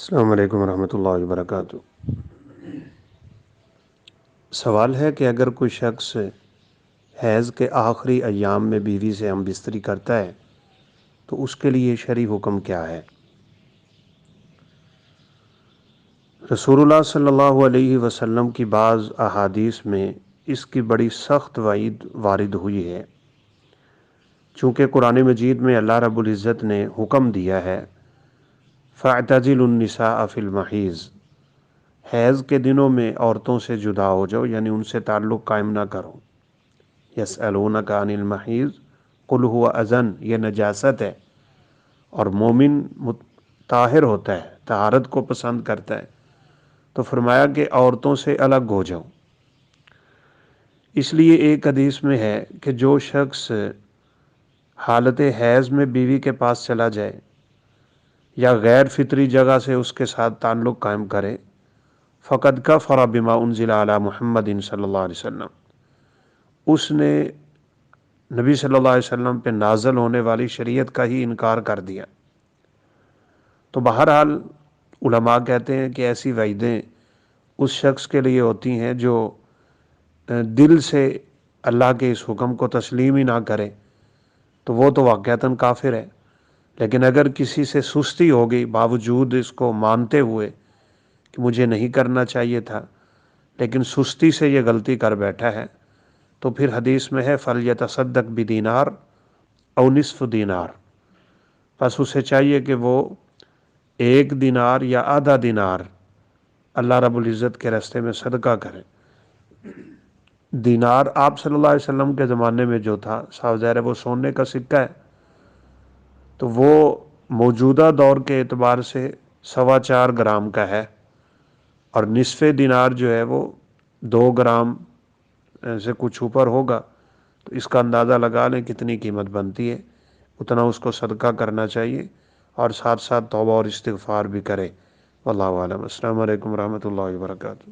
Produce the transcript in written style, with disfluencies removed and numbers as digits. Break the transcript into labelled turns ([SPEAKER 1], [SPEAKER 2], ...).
[SPEAKER 1] السلام علیکم ورحمۃ اللہ وبرکاتہ۔ سوال ہے کہ اگر کوئی شخص حیض کے آخری ایام میں بیوی سے ہم بستری کرتا ہے تو اس کے لیے شرعی حکم کیا ہے؟ رسول اللہ صلی اللہ علیہ وسلم کی بعض احادیث میں اس کی بڑی سخت وعید وارد ہوئی ہے، چونکہ قرآن مجید میں اللہ رب العزت نے حکم دیا ہے فَاعْتَزِلُوا النِّسَاءَ فِي الْمَحِيضِ، حیض کے دنوں میں عورتوں سے جدا ہو جاؤ، یعنی ان سے تعلق قائم نہ کرو۔ یسألونک عن المحیض قل هو اذن، یہ نجاست ہے اور مومن طاہر ہوتا ہے، طہارت کو پسند کرتا ہے، تو فرمایا کہ عورتوں سے الگ ہو جاؤ۔ اس لیے ایک حدیث میں ہے کہ جو شخص حالت حیض میں بیوی کے پاس چلا جائے یا غیر فطری جگہ سے اس کے ساتھ تعلق قائم کرے فقد کفر بما انزل علی محمد صلی اللہ علیہ وسلم، اس نے نبی صلی اللہ علیہ وسلم پہ نازل ہونے والی شریعت کا ہی انکار کر دیا۔ تو بہرحال علماء کہتے ہیں کہ ایسی وعیدیں اس شخص کے لیے ہوتی ہیں جو دل سے اللہ کے اس حکم کو تسلیم ہی نہ کرے، تو وہ تو واقعتاً کافر ہے۔ لیکن اگر کسی سے سستی ہو گئی باوجود اس کو مانتے ہوئے کہ مجھے نہیں کرنا چاہیے تھا، لیکن سستی سے یہ غلطی کر بیٹھا ہے، تو پھر حدیث میں ہے فَلْيَتَصَدَّقْ بِدِینار اَوْ نِصْفُ دینار، پس اسے چاہیے کہ وہ 1 دینار یا آدھا دینار اللہ رب العزت کے راستے میں صدقہ کرے۔ دینار آپ صلی اللہ علیہ وسلم کے زمانے میں جو تھا، صاف ظاہر ہے وہ سونے کا سکہ ہے، تو وہ موجودہ دور کے اعتبار سے 4.25 گرام کا ہے، اور نصف دینار جو ہے وہ 2 گرام سے کچھ اوپر ہوگا، تو اس کا اندازہ لگا لیں کتنی قیمت بنتی ہے، اتنا اس کو صدقہ کرنا چاہیے، اور ساتھ ساتھ توبہ اور استغفار بھی کرے۔ واللہ اعلم۔ السلام علیکم ورحمۃ اللہ وبرکاتہ۔